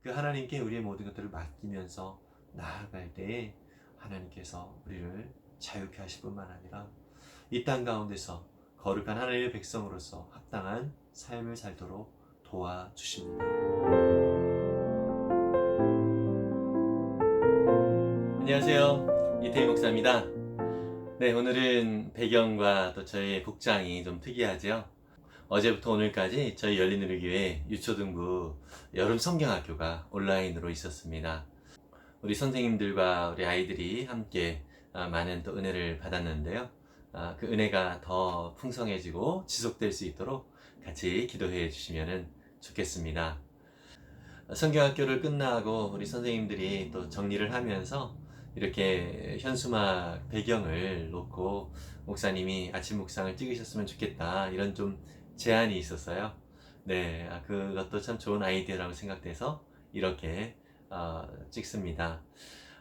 그 하나님께 우리의 모든 것들을 맡기면서 나아갈 때에 하나님께서 우리를 자유케 하실 뿐만 아니라 이 땅 가운데서 거룩한 하나님의 백성으로서 합당한 삶을 살도록 도와주십니다. 안녕하세요. 이태희 목사입니다. 네, 오늘은 배경과 또 저의 복장이 좀 특이하죠. 어제부터 오늘까지 저희 열린우리교회 유초등부 여름 성경학교가 온라인으로 있었습니다. 우리 선생님들과 우리 아이들이 함께 많은 또 은혜를 받았는데요. 그 은혜가 더 풍성해지고 지속될 수 있도록 같이 기도해 주시면 좋겠습니다. 성경학교를 끝나고 우리 선생님들이 또 정리를 하면서 이렇게 현수막 배경을 놓고 목사님이 아침 묵상을 찍으셨으면 좋겠다, 이런 좀 제안이 있었어요. 네, 그것도 참 좋은 아이디어라고 생각돼서 이렇게 찍습니다.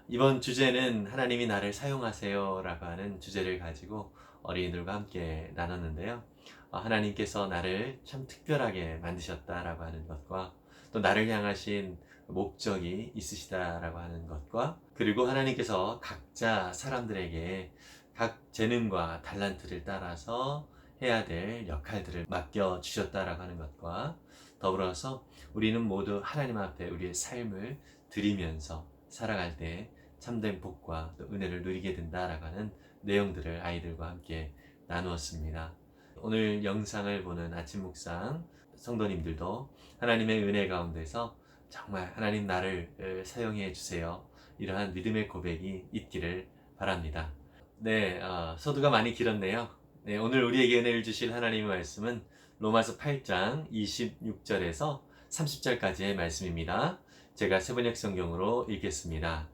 이번 주제는 하나님이 나를 사용하세요 라고 하는 주제를 가지고 어린이들과 함께 나눴는데요. 하나님께서 나를 참 특별하게 만드셨다라고 하는 것과 또 나를 향하신 목적이 있으시다라고 하는 것과, 그리고 하나님께서 각자 사람들에게 각 재능과 달란트를 따라서 해야 될 역할들을 맡겨주셨다라고 하는 것과 더불어서 우리는 모두 하나님 앞에 우리의 삶을 드리면서 살아갈 때 참된 복과 또 은혜를 누리게 된다라고 하는 내용들을 아이들과 함께 나누었습니다. 오늘 영상을 보는 아침 묵상 성도님들도 하나님의 은혜 가운데서 정말 하나님 나를 사용해 주세요, 이러한 믿음의 고백이 있기를 바랍니다. 네, 서두가 많이 길었네요. 네, 오늘 우리에게 은혜를 주실 하나님의 말씀은 로마서 8장 26절에서 30절까지의 말씀입니다. 제가 세번역 성경으로 읽겠습니다.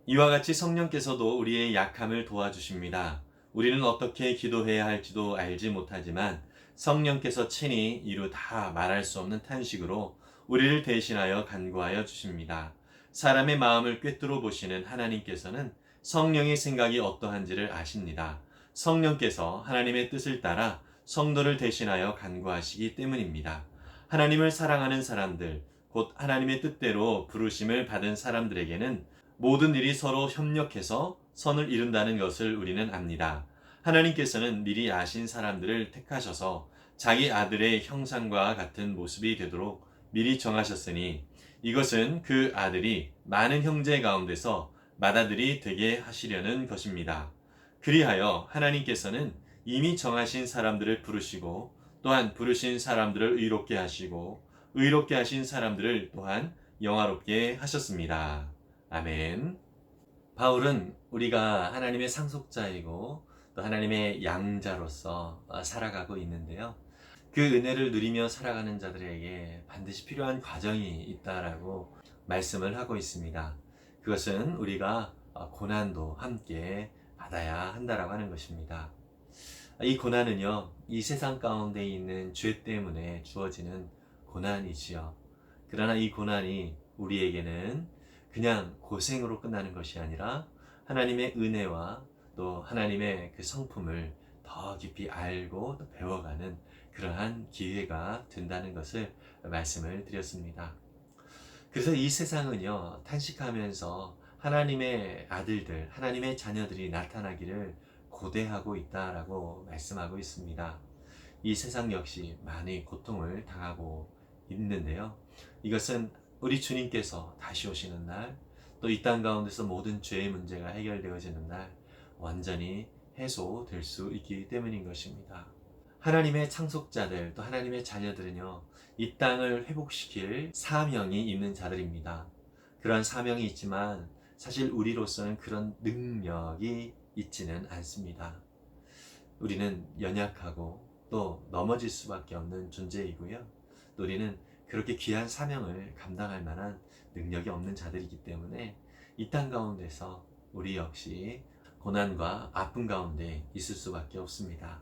이와 같이 성령께서도 우리의 약함을 도와주십니다. 우리는 어떻게 기도해야 할지도 알지 못하지만 성령께서 친히 이루 다 말할 수 없는 탄식으로 우리를 대신하여 간구하여 주십니다. 사람의 마음을 꿰뚫어 보시는 하나님께서는 성령의 생각이 어떠한지를 아십니다. 성령께서 하나님의 뜻을 따라 성도를 대신하여 간구하시기 때문입니다. 하나님을 사랑하는 사람들, 곧 하나님의 뜻대로 부르심을 받은 사람들에게는 모든 일이 서로 협력해서 선을 이룬다는 것을 우리는 압니다. 하나님께서는 미리 아신 사람들을 택하셔서 자기 아들의 형상과 같은 모습이 되도록 미리 정하셨으니 이것은 그 아들이 많은 형제 가운데서 맏아들이 되게 하시려는 것입니다. 그리하여 하나님께서는 이미 정하신 사람들을 부르시고 또한 부르신 사람들을 의롭게 하시고 의롭게 하신 사람들을 또한 영화롭게 하셨습니다. 아멘. 바울은 우리가 하나님의 상속자이고 또 하나님의 양자로서 살아가고 있는데요. 그 은혜를 누리며 살아가는 자들에게 반드시 필요한 과정이 있다라고 말씀을 하고 있습니다. 그것은 우리가 고난도 함께 받아야 한다라고 하는 것입니다. 이 고난은요, 이 세상 가운데 있는 죄 때문에 주어지는 고난이지요. 그러나 이 고난이 우리에게는 그냥 고생으로 끝나는 것이 아니라 하나님의 은혜와 또 하나님의 그 성품을 더 깊이 알고 또 배워가는 그러한 기회가 된다는 것을 말씀을 드렸습니다. 그래서 이 세상은요, 탄식하면서 하나님의 아들들, 하나님의 자녀들이 나타나기를 고대하고 있다라고 말씀하고 있습니다. 이 세상 역시 많이 고통을 당하고 있는데요. 이것은 우리 주님께서 다시 오시는 날, 또 이 땅 가운데서 모든 죄의 문제가 해결되어지는 날 완전히 해소될 수 있기 때문인 것입니다. 하나님의 창속자들, 또 하나님의 자녀들은요, 이 땅을 회복시킬 사명이 있는 자들입니다. 그런 사명이 있지만 사실 우리로서는 그런 능력이 있지는 않습니다. 우리는 연약하고 또 넘어질 수밖에 없는 존재이고요. 또 우리는 그렇게 귀한 사명을 감당할 만한 능력이 없는 자들이기 때문에 이 땅 가운데서 우리 역시 고난과 아픔 가운데 있을 수밖에 없습니다.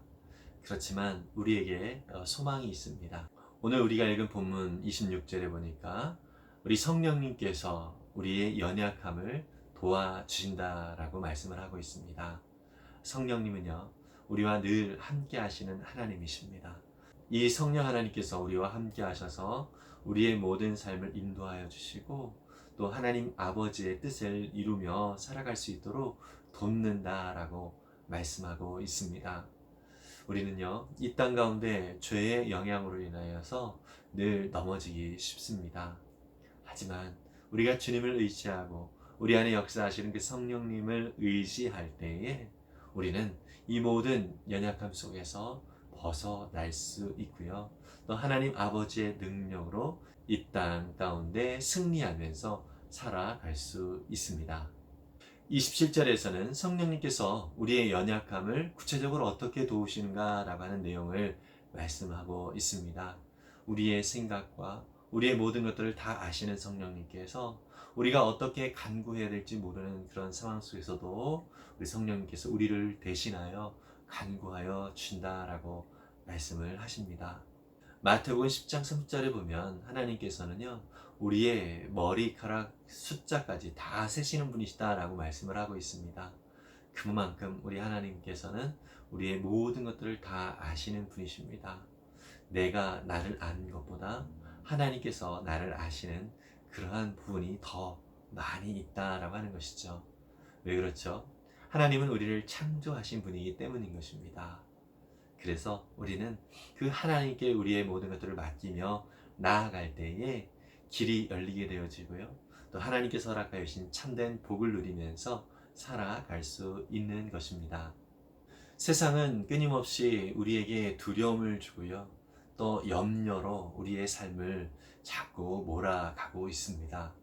그렇지만 우리에게 소망이 있습니다. 오늘 우리가 읽은 본문 26절에 보니까 우리 성령님께서 우리의 연약함을 도와주신다라고 말씀을 하고 있습니다. 성령님은요, 우리와 늘 함께 하시는 하나님이십니다. 이 성령 하나님께서 우리와 함께 하셔서 우리의 모든 삶을 인도하여 주시고 또 하나님 아버지의 뜻을 이루며 살아갈 수 있도록 돕는다라고 말씀하고 있습니다. 우리는요, 이 땅 가운데 죄의 영향으로 인하여서 늘 넘어지기 쉽습니다. 하지만 우리가 주님을 의지하고 우리 안에 역사하시는 그 성령님을 의지할 때에 우리는 이 모든 연약함 속에서 벗어날 수 있고요. 또 하나님 아버지의 능력으로 이 땅 가운데 승리하면서 살아갈 수 있습니다. 27절에서는 성령님께서 우리의 연약함을 구체적으로 어떻게 도우시는가라고 하는 내용을 말씀하고 있습니다. 우리의 생각과 우리의 모든 것들을 다 아시는 성령님께서 우리가 어떻게 간구해야 될지 모르는 그런 상황 속에서도 우리 성령님께서 우리를 대신하여 간구하여 준다라고 말씀을 하십니다. 마태복음 10장 3절에 보면 하나님께서는요, 우리의 머리카락 숫자까지 다 세시는 분이시다라고 말씀을 하고 있습니다. 그만큼 우리 하나님께서는 우리의 모든 것들을 다 아시는 분이십니다. 내가 나를 아는 것보다 하나님께서 나를 아시는 그러한 부분이 더 많이 있다라고 하는 것이죠. 왜 그렇죠? 하나님은 우리를 창조하신 분이기 때문인 것입니다. 그래서 우리는 그 하나님께 우리의 모든 것들을 맡기며 나아갈 때에 길이 열리게 되어지고요. 또 하나님께서 허락하여 주신 참된 복을 누리면서 살아갈 수 있는 것입니다. 세상은 끊임없이 우리에게 두려움을 주고요. 또 염려로 우리의 삶을 자꾸 몰아가고 있습니다.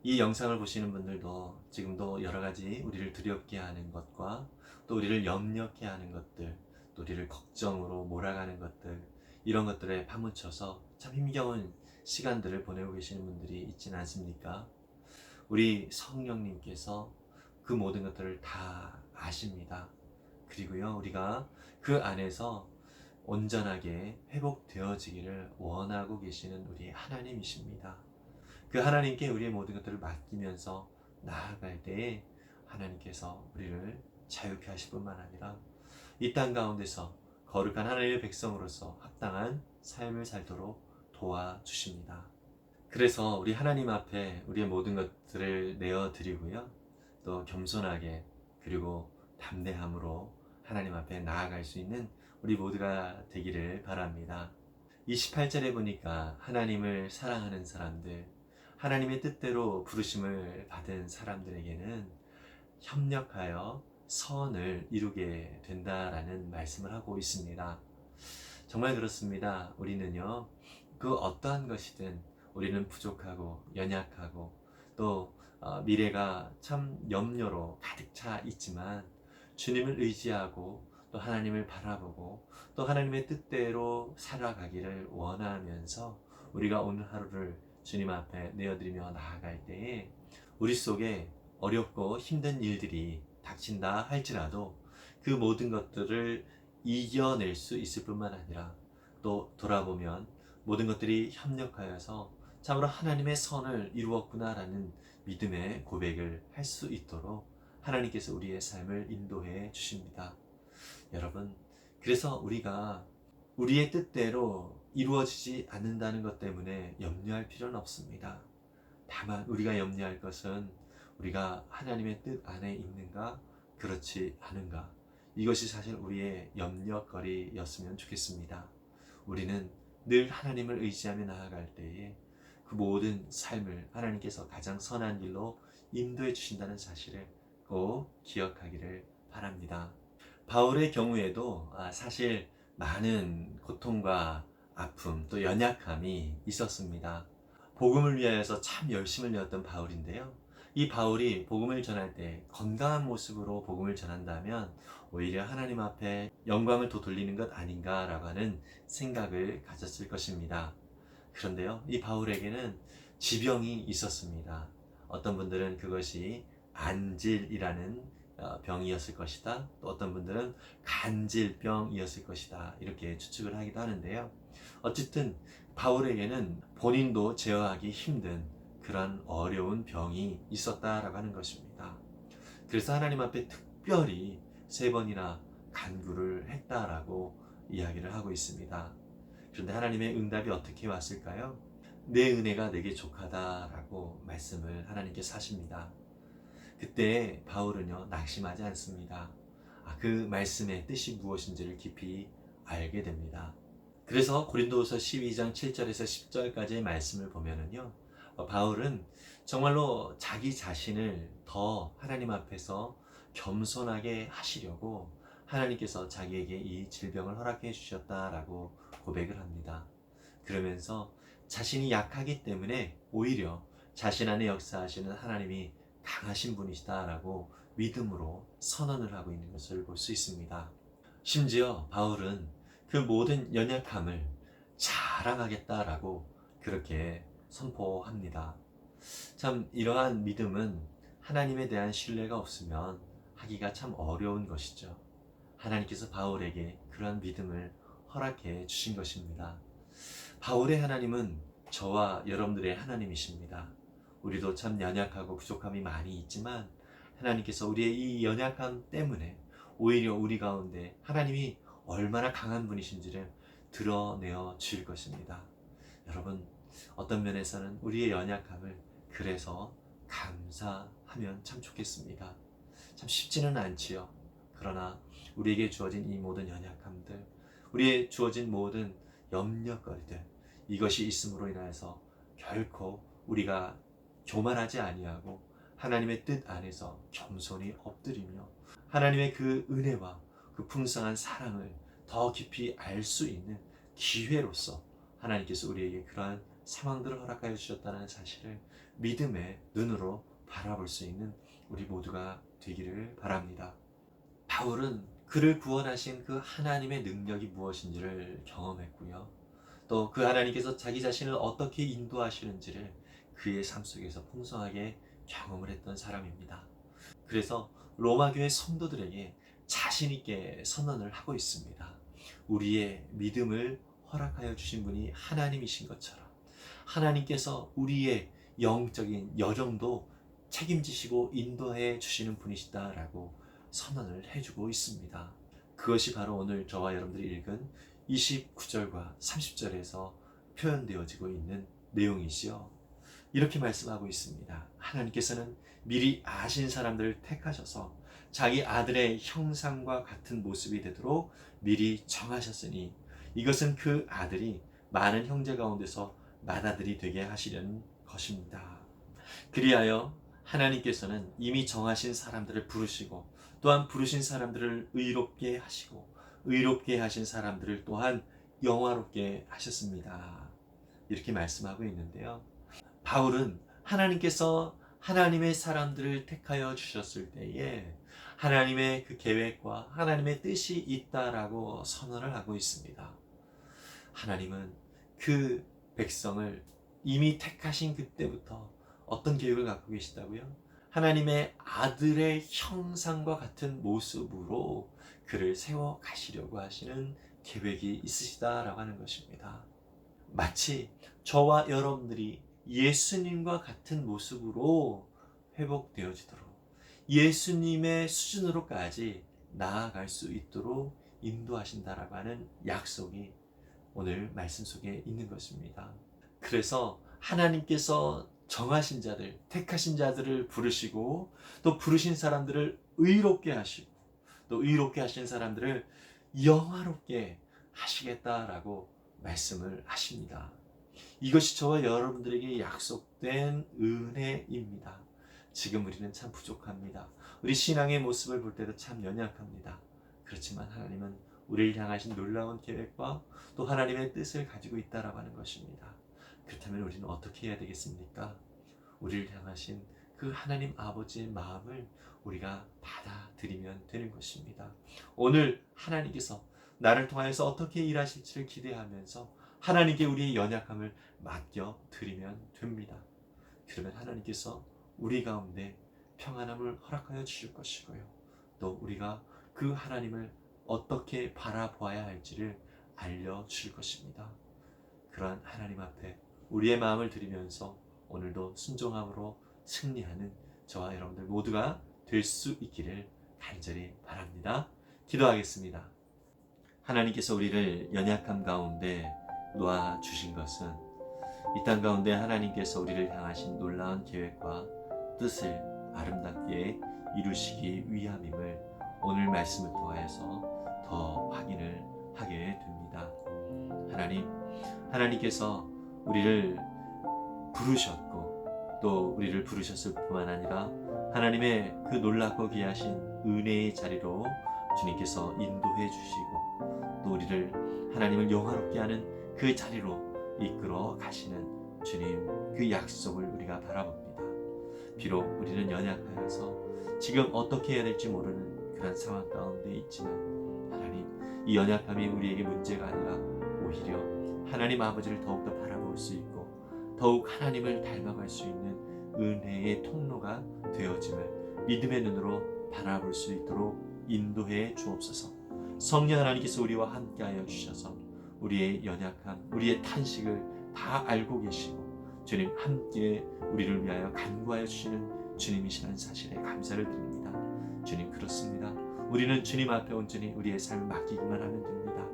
이 영상을 보시는 분들도 지금도 여러 가지 우리를 두렵게 하는 것과 또 우리를 염려케 하는 것들, 또 우리를 걱정으로 몰아가는 것들, 이런 것들에 파묻혀서 참 힘겨운 시간들을 보내고 계시는 분들이 있지는 않습니까? 우리 성령님께서 그 모든 것들을 다 아십니다. 그리고요, 우리가 그 안에서 온전하게 회복되어지기를 원하고 계시는 우리 하나님이십니다. 그 하나님께 우리의 모든 것들을 맡기면서 나아갈 때에 하나님께서 우리를 자유케 하실 뿐만 아니라 이 땅 가운데서 거룩한 하나님의 백성으로서 합당한 삶을 살도록 도와주십니다. 그래서 우리 하나님 앞에 우리의 모든 것들을 내어드리고요. 또 겸손하게 그리고 담대함으로 하나님 앞에 나아갈 수 있는 우리 모두가 되기를 바랍니다. 28절에 보니까 하나님을 사랑하는 사람들, 하나님의 뜻대로 부르심을 받은 사람들에게는 협력하여 선을 이루게 된다라는 말씀을 하고 있습니다. 정말 그렇습니다. 우리는요, 그 어떠한 것이든 우리는 부족하고 연약하고 또 미래가 참 염려로 가득 차 있지만 주님을 의지하고 또 하나님을 바라보고 또 하나님의 뜻대로 살아가기를 원하면서 우리가 오늘 하루를 주님 앞에 내어드리며 나아갈 때에 우리 속에 어렵고 힘든 일들이 닥친다 할지라도 그 모든 것들을 이겨낼 수 있을 뿐만 아니라 또 돌아보면 모든 것들이 협력하여서 참으로 하나님의 선을 이루었구나라는 믿음의 고백을 할 수 있도록 하나님께서 우리의 삶을 인도해 주십니다. 여러분, 그래서 우리가 우리의 뜻대로 이루어지지 않는다는 것 때문에 염려할 필요는 없습니다. 다만 우리가 염려할 것은 우리가 하나님의 뜻 안에 있는가, 그렇지 않은가, 이것이 사실 우리의 염려거리였으면 좋겠습니다. 우리는 늘 하나님을 의지하며 나아갈 때에 그 모든 삶을 하나님께서 가장 선한 길로 인도해 주신다는 사실을 꼭 기억하기를 바랍니다. 바울의 경우에도 사실 많은 고통과 아픔 또 연약함이 있었습니다. 복음을 위하여서 참 열심을 내었던 바울인데요. 이 바울이 복음을 전할 때 건강한 모습으로 복음을 전한다면 오히려 하나님 앞에 영광을 더 돌리는 것 아닌가라고 하는 생각을 가졌을 것입니다. 그런데요, 이 바울에게는 지병이 있었습니다. 어떤 분들은 그것이 안질이라는 병이었을 것이다. 또 어떤 분들은 간질병이었을 것이다. 이렇게 추측을 하기도 하는데요. 어쨌든 바울에게는 본인도 제어하기 힘든 그런 어려운 병이 있었다라고 하는 것입니다. 그래서 하나님 앞에 특별히 3번이나 간구를 했다라고 이야기를 하고 있습니다. 그런데 하나님의 응답이 어떻게 왔을까요? 내 은혜가 내게 족하다라고 말씀을 하나님께서 하십니다. 그때 바울은요 낙심하지 않습니다. 그 말씀의 뜻이 무엇인지를 깊이 알게 됩니다. 그래서 고린도후서 12장 7절에서 10절까지의 말씀을 보면은요 바울은 정말로 자기 자신을 더 하나님 앞에서 겸손하게 하시려고 하나님께서 자기에게 이 질병을 허락해 주셨다라고 고백을 합니다. 그러면서 자신이 약하기 때문에 오히려 자신 안에 역사하시는 하나님이 강하신 분이시다라고 믿음으로 선언을 하고 있는 것을 볼 수 있습니다. 심지어 바울은 그 모든 연약함을 자랑하겠다라고 그렇게 선포합니다. 참 이러한 믿음은 하나님에 대한 신뢰가 없으면 하기가 참 어려운 것이죠. 하나님께서 바울에게 그러한 믿음을 허락해 주신 것입니다. 바울의 하나님은 저와 여러분들의 하나님이십니다. 우리도 참 연약하고 부족함이 많이 있지만 하나님께서 우리의 이 연약함 때문에 오히려 우리 가운데 하나님이 얼마나 강한 분이신지를 드러내어 주실 것입니다. 여러분, 어떤 면에서는 우리의 연약함을 그래서 감사하면 참 좋겠습니다. 참 쉽지는 않지요. 그러나 우리에게 주어진 이 모든 연약함들, 우리의 주어진 모든 염려거리들, 이것이 있음으로 인하여서 결코 우리가 교만하지 아니하고 하나님의 뜻 안에서 겸손히 엎드리며 하나님의 그 은혜와 그 풍성한 사랑을 더 깊이 알 수 있는 기회로서 하나님께서 우리에게 그러한 상황들을 허락하여 주셨다는 사실을 믿음의 눈으로 바라볼 수 있는 우리 모두가 되기를 바랍니다. 바울은 그를 구원하신 그 하나님의 능력이 무엇인지를 경험했고요. 또 그 하나님께서 자기 자신을 어떻게 인도하시는지를 그의 삶 속에서 풍성하게 경험을 했던 사람입니다. 그래서 로마 교회 성도들에게 자신 있게 선언을 하고 있습니다. 우리의 믿음을 허락하여 주신 분이 하나님이신 것처럼 하나님께서 우리의 영적인 여정도 책임지시고 인도해 주시는 분이시다라고 선언을 해주고 있습니다. 그것이 바로 오늘 저와 여러분들이 읽은 29절과 30절에서 표현되어지고 있는 내용이지요. 이렇게 말씀하고 있습니다. 하나님께서는 미리 아신 사람들을 택하셔서 자기 아들의 형상과 같은 모습이 되도록 미리 정하셨으니 이것은 그 아들이 많은 형제 가운데서 맏아들이 되게 하시려는 것입니다. 그리하여 하나님께서는 이미 정하신 사람들을 부르시고 또한 부르신 사람들을 의롭게 하시고 의롭게 하신 사람들을 또한 영화롭게 하셨습니다. 이렇게 말씀하고 있는데요. 바울은 하나님께서 하나님의 사람들을 택하여 주셨을 때에 하나님의 그 계획과 하나님의 뜻이 있다라고 선언을 하고 있습니다. 하나님은 그 백성을 이미 택하신 그때부터 어떤 계획을 갖고 계시다고요? 하나님의 아들의 형상과 같은 모습으로 그를 세워 가시려고 하시는 계획이 있으시다라고 하는 것입니다. 마치 저와 여러분들이 예수님과 같은 모습으로 회복되어지도록 예수님의 수준으로까지 나아갈 수 있도록 인도하신다라고 하는 약속이 오늘 말씀 속에 있는 것입니다. 그래서 하나님께서 정하신 자들, 택하신 자들을 부르시고 또 부르신 사람들을 의롭게 하시고 또 의롭게 하신 사람들을 영화롭게 하시겠다라고 말씀을 하십니다. 이것이 저와 여러분들에게 약속된 은혜입니다. 지금 우리는 참 부족합니다. 우리 신앙의 모습을 볼 때도 참 연약합니다. 그렇지만 하나님은 우리를 향하신 놀라운 계획과 또 하나님의 뜻을 가지고 있다라고 하는 것입니다. 그렇다면 우리는 어떻게 해야 되겠습니까? 우리를 향하신 그 하나님 아버지의 마음을 우리가 받아들이면 되는 것입니다. 오늘 하나님께서 나를 통하여서 어떻게 일하실지를 기대하면서 하나님께 우리의 연약함을 맡겨드리면 됩니다. 그러면 하나님께서 우리 가운데 평안함을 허락하여 주실 것이고요. 또 우리가 그 하나님을 어떻게 바라보아야 할지를 알려주실 것입니다. 그러한 하나님 앞에 우리의 마음을 드리면서 오늘도 순종함으로 승리하는 저와 여러분들 모두가 될 수 있기를 간절히 바랍니다. 기도하겠습니다. 하나님께서 우리를 연약함 가운데 놓아주신 것은 이 땅 가운데 하나님께서 우리를 향하신 놀라운 계획과 뜻을 아름답게 이루시기 위함임을 오늘 말씀을 통하여서 더 확인을 하게 됩니다. 하나님께서 우리를 부르셨고 또 우리를 부르셨을 뿐만 아니라 하나님의 그 놀랍고 귀하신 은혜의 자리로 주님께서 인도해 주시고 또 우리를 하나님을 영화롭게 하는 그 자리로 이끌어 가시는 주님 그 약속을 우리가 바라봅니다. 비록 우리는 연약하여서 지금 어떻게 해야 될지 모르는 그런 상황 가운데 있지만 하나님, 이 연약함이 우리에게 문제가 아니라 오히려 하나님 아버지를 더욱더 바라볼 수 있고 더욱 하나님을 닮아갈 수 있는 은혜의 통로가 되어짐을 믿음의 눈으로 바라볼 수 있도록 인도해 주옵소서. 성령 하나님께서 우리와 함께하여 주셔서 우리의 연약함, 우리의 탄식을 다 알고 계시고 주님 함께 우리를 위하여 간구하여 주시는 주님이시라는 사실에 감사를 드립니다. 주님 그렇습니다. 우리는 주님 앞에 온전히 우리의 삶을 맡기기만 하면 됩니다.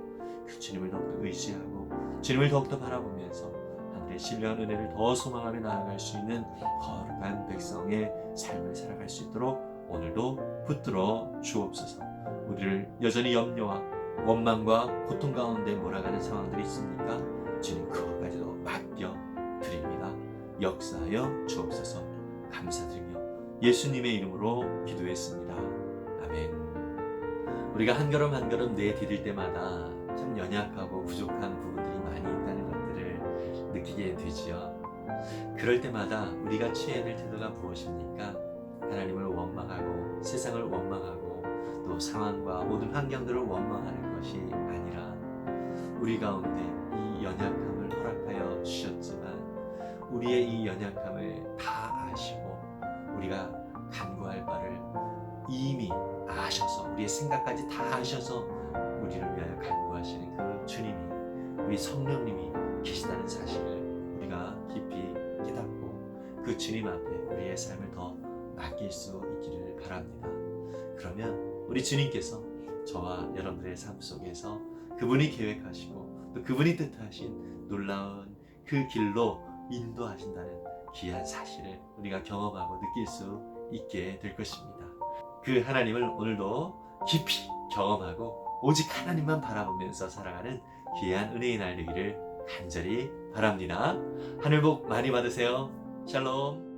그 주님을 더욱더 의지하고 주님을 더욱더 바라보면서 하늘의 신령한 은혜를 더 소망하며 나아갈 수 있는 거룩한 백성의 삶을 살아갈 수 있도록 오늘도 붙들어 주옵소서. 우리를 여전히 염려와 원망과 고통 가운데 몰아가는 상황들이 있습니까? 주님 그것까지도 맡겨 드립니다. 역사하여 주옵소서. 감사드리며 예수님의 이름으로 기도했습니다. 아멘. 우리가 한 걸음 한 걸음 내디딜 때마다 참 연약하고 부족한 부분들이 많이 있다는 것들을 느끼게 되지요. 그럴 때마다 우리가 취해야 될 태도가 무엇입니까? 하나님을 원망하고 세상을 원망하고 또 상황과 모든 환경들을 원망하는 것이 아니라 우리 가운데 이 연약함을 허락하여 주셨지만 우리의 이 연약함을 다 아시고 우리가 간구할 바를 이미 아셔서 우리의 생각까지 다 아셔서 우리를 위하여 간구하시는 그 주님이 우리 성령님이 계시다는 사실을 우리가 깊이 깨닫고 그 주님 앞에 우리의 삶을 더 맡길 수 있기를 바랍니다. 그러면 우리 주님께서 저와 여러분들의 삶 속에서 그분이 계획하시고 또 그분이 뜻하신 놀라운 그 길로 인도하신다는 귀한 사실을 우리가 경험하고 느낄 수 있게 될 것입니다. 그 하나님을 오늘도 깊이 경험하고 오직 하나님만 바라보면서 살아가는 귀한 은혜의 날 되기를 간절히 바랍니다. 하늘 복 많이 받으세요. 샬롬.